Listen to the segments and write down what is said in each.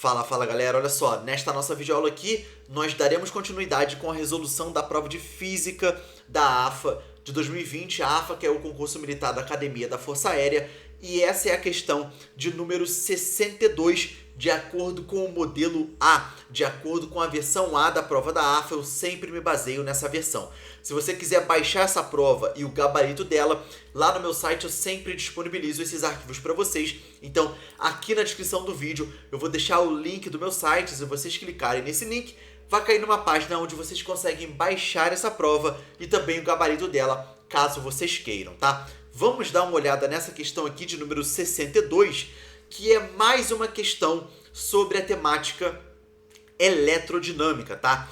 Fala galera, olha só, nesta nossa videoaula aqui nós daremos continuidade com a resolução da prova de Física da AFA de 2020, a AFA que é o concurso militar da Academia da Força Aérea, e essa é a questão de número 62, de acordo com o modelo A, de acordo com a versão A da prova da AFA, eu sempre me baseio nessa versão. Se você quiser baixar essa prova e o gabarito dela, lá no meu site eu sempre disponibilizo esses arquivos para vocês. Então, aqui na descrição do vídeo eu vou deixar o link do meu site. Se vocês clicarem nesse link, vai cair numa página onde vocês conseguem baixar essa prova e também o gabarito dela, caso vocês queiram, tá? Vamos dar uma olhada nessa questão aqui de número 62, que é mais uma questão sobre a temática eletrodinâmica, tá?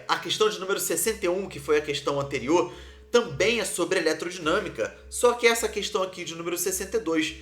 A questão de número 61, que foi a questão anterior, também é sobre eletrodinâmica, só que essa questão aqui de número 62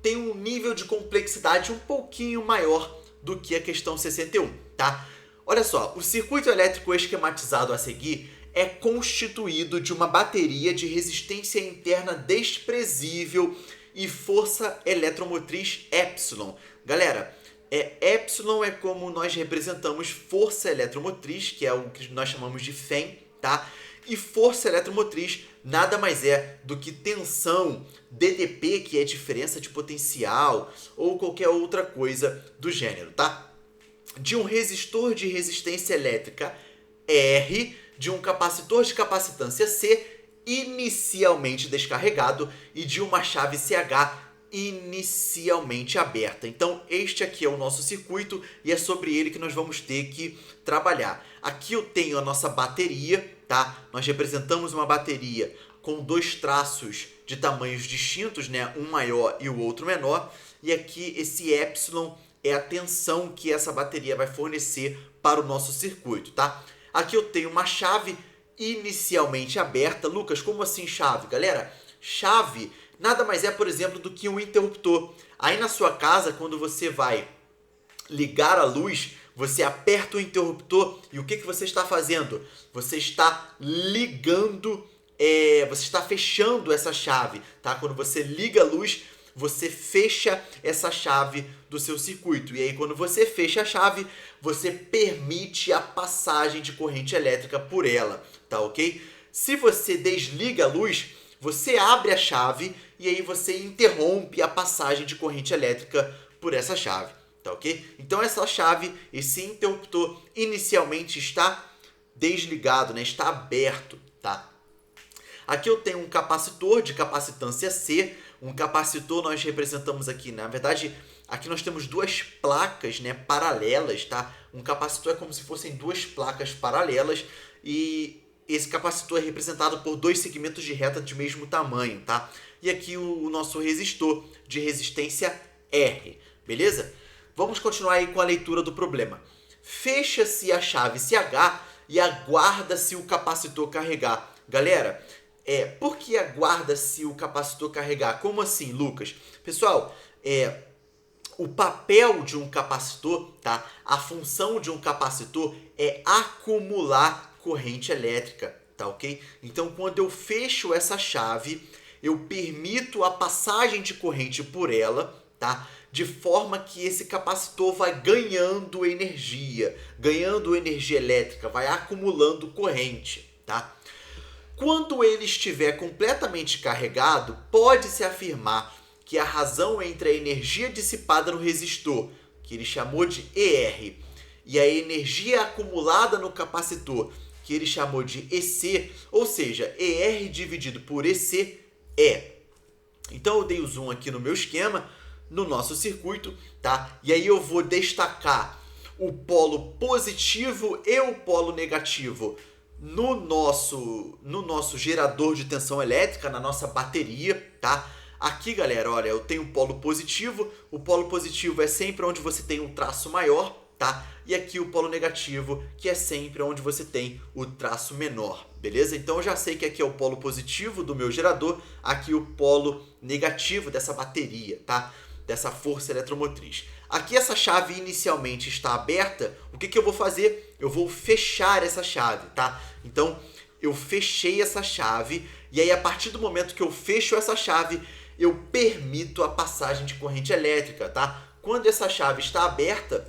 tem um nível de complexidade um pouquinho maior do que a questão 61, tá? Olha só, o circuito elétrico esquematizado a seguir é constituído de uma bateria de resistência interna desprezível e força eletromotriz epsilon. Galera, epsilon é como nós representamos força eletromotriz, que é o que nós chamamos de Fem, tá? E força eletromotriz nada mais é do que tensão, DDP, que é diferença de potencial, ou qualquer outra coisa do gênero, tá? De um resistor de resistência elétrica R, de um capacitor de capacitância C, inicialmente descarregado, e de uma chave CH inicialmente aberta. Então este aqui é o nosso circuito e é sobre ele que nós vamos ter que trabalhar. Aqui eu tenho a nossa bateria, tá? Nós representamos uma bateria com dois traços de tamanhos distintos, né? Um maior e o outro menor, e aqui esse epsilon é a tensão que essa bateria vai fornecer para o nosso circuito, tá? Aqui eu tenho uma chave inicialmente aberta. Lucas, como assim chave? Galera, chave nada mais é, por exemplo, do que um interruptor. Aí na sua casa, quando você vai ligar a luz, você aperta o interruptor e o que você está fazendo? Você está ligando, você está fechando essa chave, tá? Quando você liga a luz, você fecha essa chave do seu circuito. E aí, quando você fecha a chave, você permite a passagem de corrente elétrica por ela, tá ok? Se você desliga a luz, você abre a chave e aí você interrompe a passagem de corrente elétrica por essa chave, tá ok? Então essa chave, esse interruptor, inicialmente está desligado, né? Está aberto, tá? Aqui eu tenho um capacitor de capacitância C. Um capacitor nós representamos aqui, na verdade, aqui nós temos duas placas, né, paralelas, tá? Um capacitor é como se fossem duas placas paralelas e esse capacitor é representado por dois segmentos de reta de mesmo tamanho, tá? E aqui o nosso resistor de resistência R, beleza? Vamos continuar aí com a leitura do problema. Fecha-se a chave CH e aguarda-se o capacitor carregar. Galera, por que aguarda-se o capacitor carregar? Como assim, Lucas? Pessoal, o papel de um capacitor, tá? A função de um capacitor é acumular corrente elétrica, tá ok? Então, quando eu fecho essa chave, eu permito a passagem de corrente por ela, tá? De forma que esse capacitor vai ganhando energia elétrica, vai acumulando corrente, tá? Quando ele estiver completamente carregado, pode-se afirmar que a razão entre a energia dissipada no resistor, que ele chamou de ER, e a energia acumulada no capacitor, que ele chamou de EC, ou seja, ER dividido por EC é. Então eu dei o zoom aqui no meu esquema, no nosso circuito, tá? E aí eu vou destacar o polo positivo e o polo negativo no nosso gerador de tensão elétrica, na nossa bateria, tá? Aqui, galera, olha, eu tenho o polo positivo é sempre onde você tem um traço maior, tá? E aqui o polo negativo, que é sempre onde você tem o traço menor, beleza? Então eu já sei que aqui é o polo positivo do meu gerador, aqui o polo negativo dessa bateria, tá? Dessa força eletromotriz. Aqui essa chave inicialmente está aberta, o que eu vou fazer? Eu vou fechar essa chave, tá? Então eu fechei essa chave e aí a partir do momento que eu fecho essa chave, eu permito a passagem de corrente elétrica, tá? quando essa chave está aberta,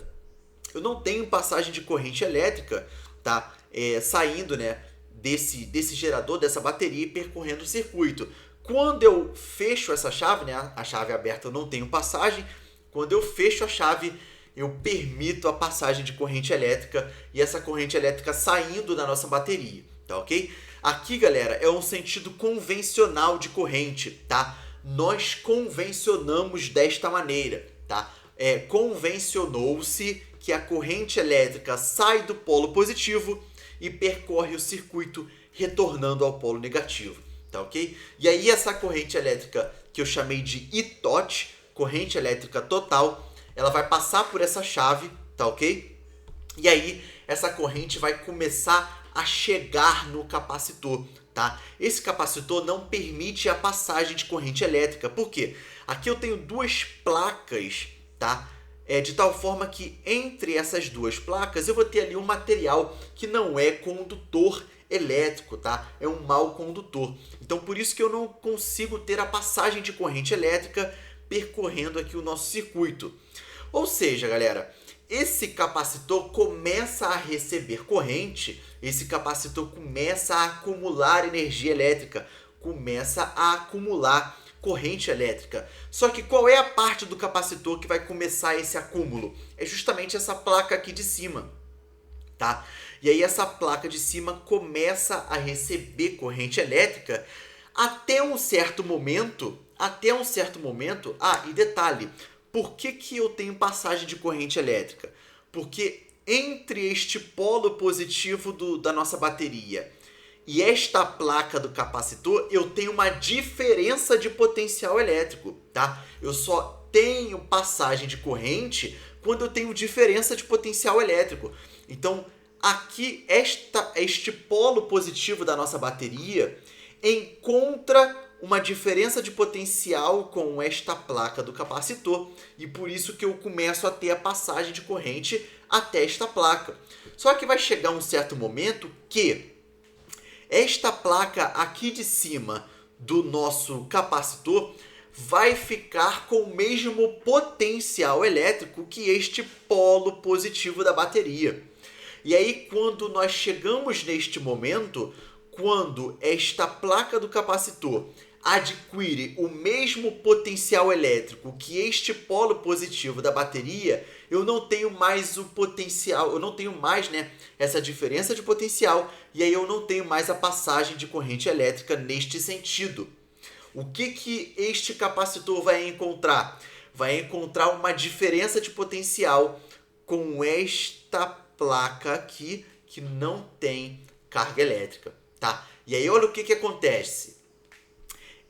eu não tenho passagem de corrente elétrica, tá? Saindo, né, desse gerador, dessa bateria e percorrendo o circuito. Quando eu fecho essa chave, né, a chave aberta eu não tenho passagem. Quando eu fecho a chave, eu permito a passagem de corrente elétrica e essa corrente elétrica saindo da nossa bateria, tá ok? Aqui, galera, é um sentido convencional de corrente, tá? Nós convencionamos desta maneira, tá? Convencionou-se que a corrente elétrica sai do polo positivo e percorre o circuito retornando ao polo negativo, tá ok? E aí essa corrente elétrica que eu chamei de ITOT, corrente elétrica total, ela vai passar por essa chave, tá ok? E aí essa corrente vai começar a chegar no capacitor, tá? Esse capacitor não permite a passagem de corrente elétrica. Por quê? Aqui eu tenho duas placas, tá? De tal forma que entre essas duas placas eu vou ter ali um material que não é condutor elétrico, tá? É um mau condutor. Então por isso que eu não consigo ter a passagem de corrente elétrica percorrendo aqui o nosso circuito. Ou seja, galera, esse capacitor começa a receber corrente, esse capacitor começa a acumular energia elétrica, começa a acumular corrente elétrica. Só que qual é a parte do capacitor que vai começar esse acúmulo? É justamente essa placa aqui de cima, tá? E aí essa placa de cima começa a receber corrente elétrica até um certo momento. E detalhe, por que eu tenho passagem de corrente elétrica? Porque entre este polo positivo da nossa bateria e esta placa do capacitor, eu tenho uma diferença de potencial elétrico, tá? Eu só tenho passagem de corrente quando eu tenho diferença de potencial elétrico. Então, aqui, este polo positivo da nossa bateria encontra uma diferença de potencial com esta placa do capacitor e por isso que eu começo a ter a passagem de corrente até esta placa. Só que vai chegar um certo momento que esta placa aqui de cima do nosso capacitor vai ficar com o mesmo potencial elétrico que este polo positivo da bateria. E aí, quando nós chegamos neste momento, quando esta placa do capacitor adquire o mesmo potencial elétrico que este polo positivo da bateria, eu não tenho mais o potencial, eu não tenho mais, né, essa diferença de potencial, e aí eu não tenho mais a passagem de corrente elétrica neste sentido. O que este capacitor vai encontrar? Vai encontrar uma diferença de potencial com esta placa aqui que não tem carga elétrica, tá? E aí olha o que acontece.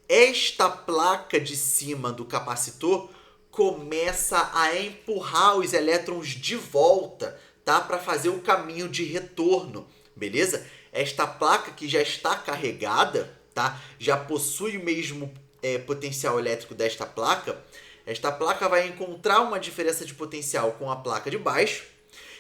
Esta placa de cima do capacitor começa a empurrar os elétrons de volta, tá? Para fazer o caminho de retorno, beleza? Esta placa que já está carregada, tá? Já possui o mesmo potencial elétrico desta placa. Esta placa vai encontrar uma diferença de potencial com a placa de baixo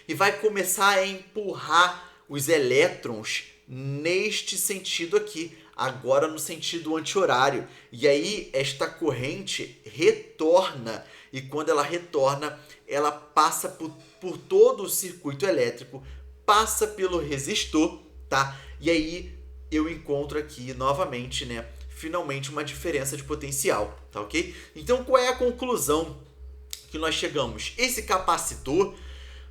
e vai começar a empurrar os elétrons neste sentido aqui, agora no sentido anti-horário. E aí esta corrente retorna, e quando ela retorna, ela passa por todo o circuito elétrico, passa pelo resistor, tá? E aí eu encontro aqui novamente, né, finalmente uma diferença de potencial, tá ok? Então qual é a conclusão que nós chegamos? Esse capacitor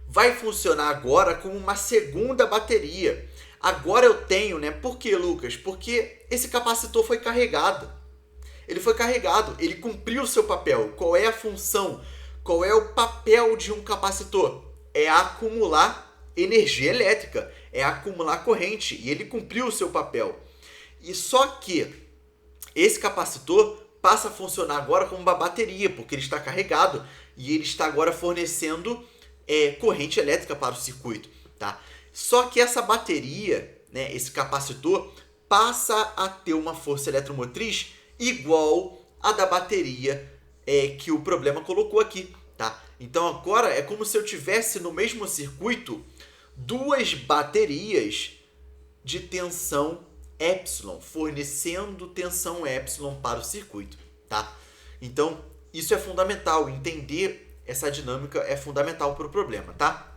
vai funcionar agora como uma segunda bateria. Agora eu tenho, né? Por que, Lucas? Porque esse capacitor foi carregado. Ele foi carregado, ele cumpriu o seu papel. Qual é a função? Qual é o papel de um capacitor? É acumular energia elétrica, é acumular corrente, e ele cumpriu o seu papel. E só que esse capacitor passa a funcionar agora como uma bateria, porque ele está carregado e ele está agora fornecendo corrente elétrica para o circuito, tá? Só que essa bateria, né, esse capacitor, passa a ter uma força eletromotriz igual à da bateria que o problema colocou aqui, tá? Então agora é como se eu tivesse no mesmo circuito duas baterias de tensão epsilon, fornecendo tensão epsilon para o circuito, tá? Então isso é fundamental, entender essa dinâmica é fundamental para o problema, tá?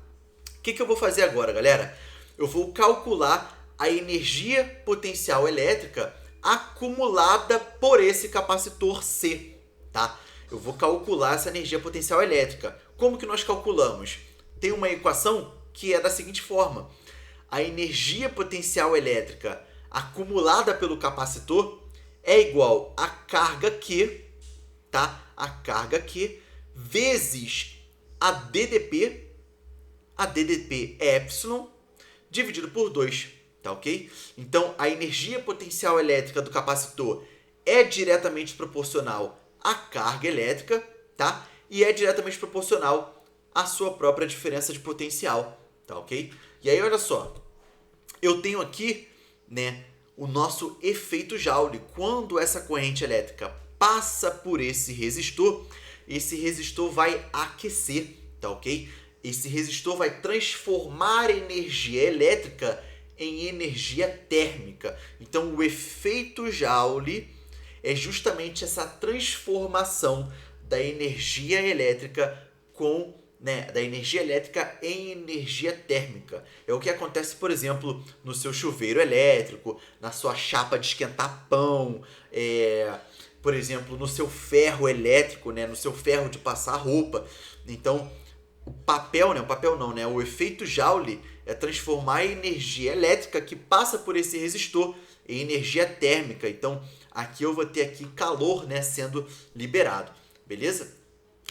O que eu vou fazer agora, galera? Eu vou calcular a energia potencial elétrica acumulada por esse capacitor C, tá? Eu vou calcular essa energia potencial elétrica. Como que nós calculamos? Tem uma equação que é da seguinte forma: a energia potencial elétrica acumulada pelo capacitor é igual à carga Q, tá? A carga Q vezes a DDP é epsilon, dividido por 2, tá ok? Então, a energia potencial elétrica do capacitor é diretamente proporcional à carga elétrica, tá? E é diretamente proporcional à sua própria diferença de potencial, tá ok? E aí, olha só, eu tenho aqui, né, o nosso efeito Joule. Quando essa corrente elétrica passa por esse resistor vai aquecer, tá ok? Esse resistor vai transformar energia elétrica em energia térmica. Então, o efeito Joule é justamente essa transformação da energia elétrica da energia elétrica em energia térmica. É o que acontece, por exemplo, no seu chuveiro elétrico, na sua chapa de esquentar pão, por exemplo, no seu ferro elétrico, né, no seu ferro de passar roupa. Então, o efeito Joule é transformar a energia elétrica que passa por esse resistor em energia térmica. Então, aqui eu vou ter calor, né, sendo liberado, beleza?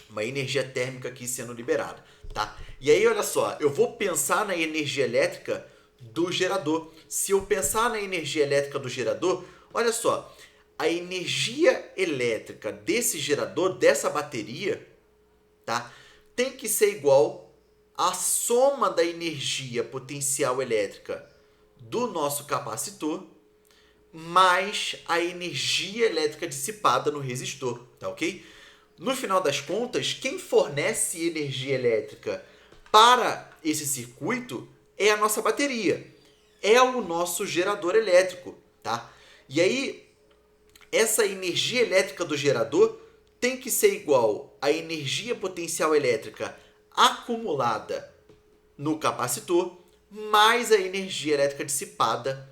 Uma energia térmica aqui sendo liberada, tá? E aí, olha só, eu vou pensar na energia elétrica do gerador. Se eu pensar na energia elétrica do gerador, olha só, a energia elétrica desse gerador, dessa bateria, tá? Tem que ser igual à soma da energia potencial elétrica do nosso capacitor mais a energia elétrica dissipada no resistor, tá ok? No final das contas, quem fornece energia elétrica para esse circuito é a nossa bateria, é o nosso gerador elétrico, tá? E aí, essa energia elétrica do gerador tem que ser igual à energia potencial elétrica acumulada no capacitor mais a energia elétrica dissipada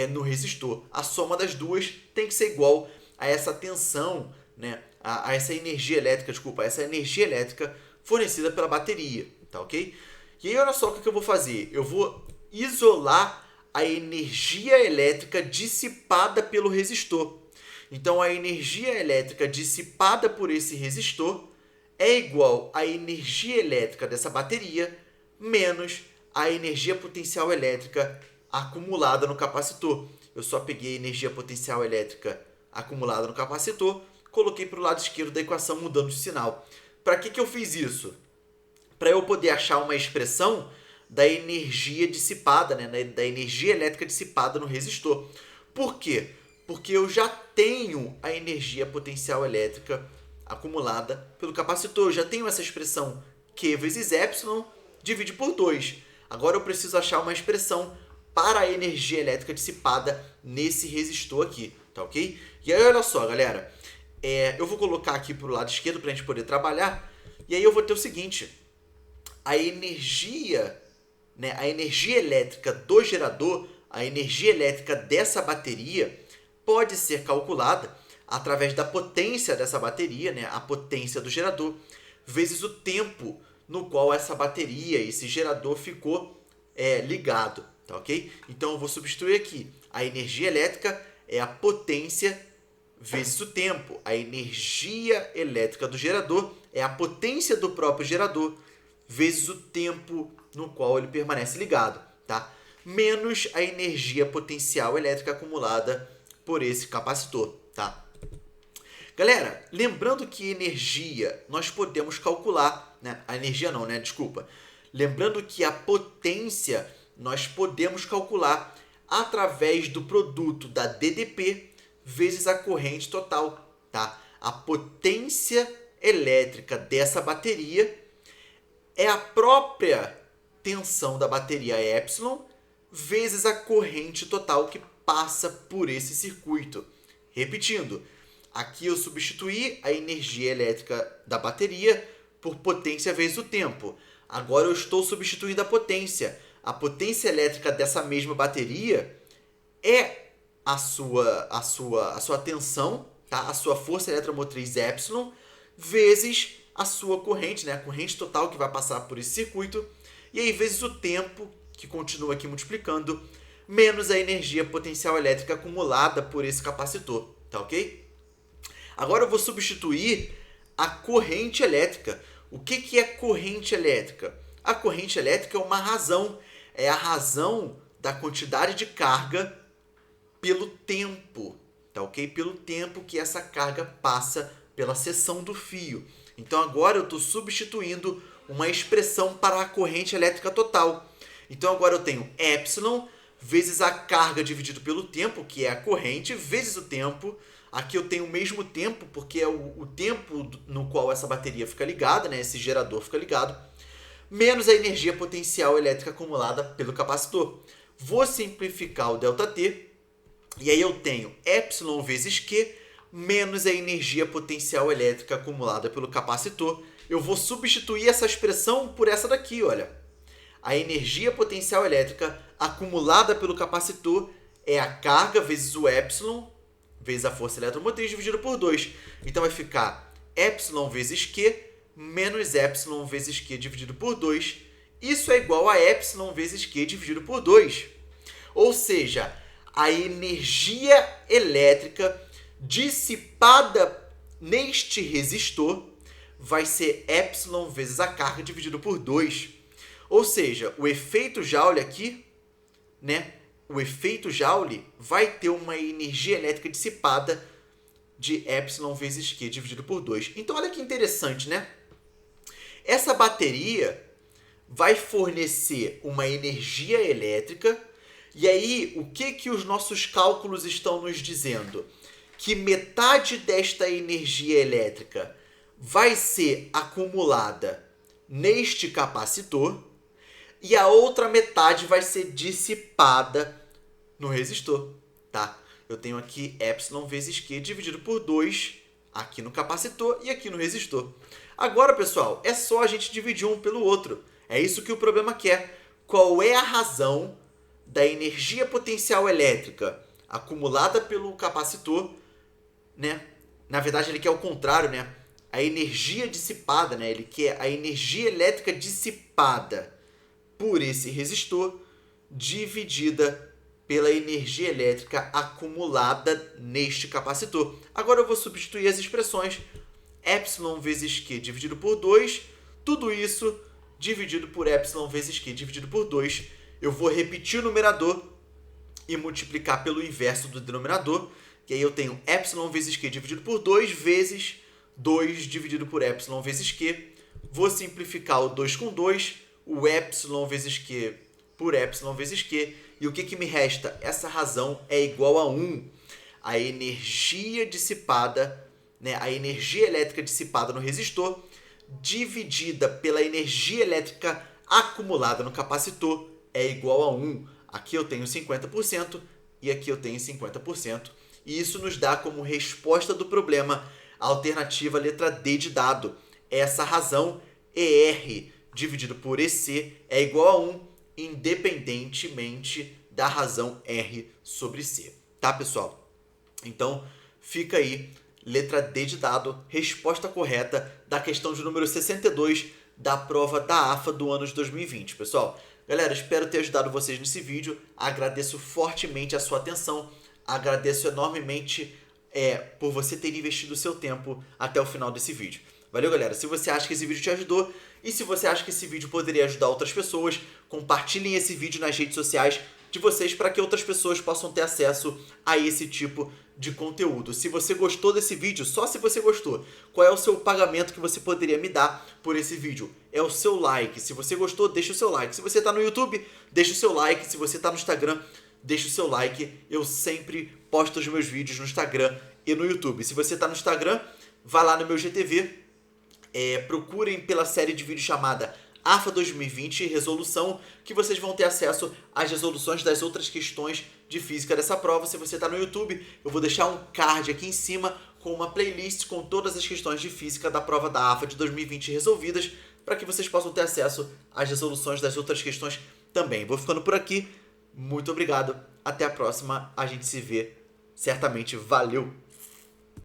no resistor. A soma das duas tem que ser igual a essa tensão, né? A essa energia elétrica fornecida pela bateria, tá ok? E aí, olha só o que eu vou fazer. Eu vou isolar a energia elétrica dissipada pelo resistor. Então, a energia elétrica dissipada por esse resistor é igual à energia elétrica dessa bateria menos a energia potencial elétrica acumulada no capacitor. Eu só peguei a energia potencial elétrica acumulada no capacitor, coloquei para o lado esquerdo da equação mudando de sinal. Para que eu fiz isso? Para eu poder achar uma expressão da energia dissipada, né, da energia elétrica dissipada no resistor. Por quê? Porque eu já tenho a energia potencial elétrica acumulada pelo capacitor. Eu já tenho essa expressão Q vezes epsilon divide por 2. Agora eu preciso achar uma expressão para a energia elétrica dissipada nesse resistor aqui, tá ok? E aí, olha só, galera. Eu vou colocar aqui para o lado esquerdo para a gente poder trabalhar. E aí eu vou ter o seguinte. A energia elétrica do gerador, a energia elétrica dessa bateria, pode ser calculada através da potência dessa bateria, né, a potência do gerador, vezes o tempo no qual essa bateria, esse gerador ficou ligado, tá ok? Então eu vou substituir aqui. A energia elétrica é a potência vezes o tempo. A energia elétrica do gerador é a potência do próprio gerador vezes o tempo no qual ele permanece ligado, tá? Menos a energia potencial elétrica acumulada por esse capacitor, tá? Galera, lembrando que energia nós podemos calcular, né? A energia não, né? Desculpa. Lembrando que a potência nós podemos calcular através do produto da DDP vezes a corrente total, tá? A potência elétrica dessa bateria é a própria tensão da bateria epsilon vezes a corrente total que passa por esse circuito. Repetindo, aqui eu substituí a energia elétrica da bateria por potência vezes o tempo. Agora eu estou substituindo a potência. A potência elétrica dessa mesma bateria é a sua tensão, tá? A sua força eletromotriz epsilon, vezes a sua corrente, né? A corrente total que vai passar por esse circuito, e aí vezes o tempo, que continua aqui multiplicando, menos a energia potencial elétrica acumulada por esse capacitor, tá ok? Agora eu vou substituir a corrente elétrica. O que é corrente elétrica? A corrente elétrica é uma razão, é a razão da quantidade de carga pelo tempo, tá ok? Pelo tempo que essa carga passa pela seção do fio. Então agora eu estou substituindo uma expressão para a corrente elétrica total. Então agora eu tenho epsilon vezes a carga dividido pelo tempo, que é a corrente, vezes o tempo. Aqui eu tenho o mesmo tempo, porque é o tempo no qual essa bateria fica ligada, né? Esse gerador fica ligado, menos a energia potencial elétrica acumulada pelo capacitor. Vou simplificar o ΔT, e aí eu tenho epsilon vezes Q, menos a energia potencial elétrica acumulada pelo capacitor. Eu vou substituir essa expressão por essa daqui, olha. A energia potencial elétrica acumulada pelo capacitor é a carga vezes o epsilon, vezes a força eletromotriz, dividido por 2. Então vai ficar epsilon vezes Q, menos epsilon vezes Q dividido por 2. Isso é igual a epsilon vezes Q dividido por 2. Ou seja, a energia elétrica dissipada neste resistor vai ser epsilon vezes a carga dividido por 2. Ou seja, o efeito Joule aqui, né? O efeito Joule vai ter uma energia elétrica dissipada de epsilon vezes Q dividido por 2. Então, olha que interessante, né? Essa bateria vai fornecer uma energia elétrica. E aí, o que os nossos cálculos estão nos dizendo? Que metade desta energia elétrica vai ser acumulada neste capacitor e a outra metade vai ser dissipada no resistor, tá? Eu tenho aqui epsilon vezes Q dividido por 2 aqui no capacitor e aqui no resistor. Agora, pessoal, é só a gente dividir um pelo outro. É isso que o problema quer. Qual é a razão da energia potencial elétrica acumulada pelo capacitor, né? Na verdade, ele quer o contrário, né? A energia dissipada, né? Ele quer a energia elétrica dissipada por esse resistor dividida pela energia elétrica acumulada neste capacitor. Agora eu vou substituir as expressões epsilon vezes Q dividido por 2, tudo isso dividido por epsilon vezes Q dividido por 2. Eu vou repetir o numerador e multiplicar pelo inverso do denominador, que aí eu tenho epsilon vezes Q dividido por 2 vezes 2 dividido por epsilon vezes Q. Vou simplificar o 2 com 2, o epsilon vezes Q por epsilon vezes Q. E o que me resta? Essa razão é igual a 1. A energia dissipada, né, a energia elétrica dissipada no resistor, dividida pela energia elétrica acumulada no capacitor, é igual a 1. Aqui eu tenho 50% e aqui eu tenho 50%. E isso nos dá como resposta do problema a alternativa letra D de dado. Essa razão, ER dividido por EC, é igual a 1, independentemente da razão R sobre C. Tá, pessoal? Então, fica aí, letra D de dado, resposta correta da questão de número 62 da prova da AFA do ano de 2020. Pessoal, galera, espero ter ajudado vocês nesse vídeo. Agradeço fortemente a sua atenção. Agradeço enormemente por você ter investido o seu tempo até o final desse vídeo. Valeu, galera? Se você acha que esse vídeo te ajudou e se você acha que esse vídeo poderia ajudar outras pessoas, compartilhem esse vídeo nas redes sociais de vocês para que outras pessoas possam ter acesso a esse tipo de conteúdo. Se você gostou desse vídeo, só se você gostou, qual é o seu pagamento que você poderia me dar por esse vídeo? É o seu like. Se você gostou, deixa o seu like. Se você está no YouTube, deixa o seu like. Se você está no Instagram, deixa o seu like. Eu sempre posto os meus vídeos no Instagram e no YouTube. Se você está no Instagram, vá lá no meu GTV. Procurem pela série de vídeos chamada AFA 2020 Resolução, que vocês vão ter acesso às resoluções das outras questões de física dessa prova. Se você está no YouTube, eu vou deixar um card aqui em cima com uma playlist com todas as questões de física da prova da AFA de 2020 resolvidas, para que vocês possam ter acesso às resoluções das outras questões também. Vou ficando por aqui. Muito obrigado. Até a próxima. A gente se vê certamente. Valeu!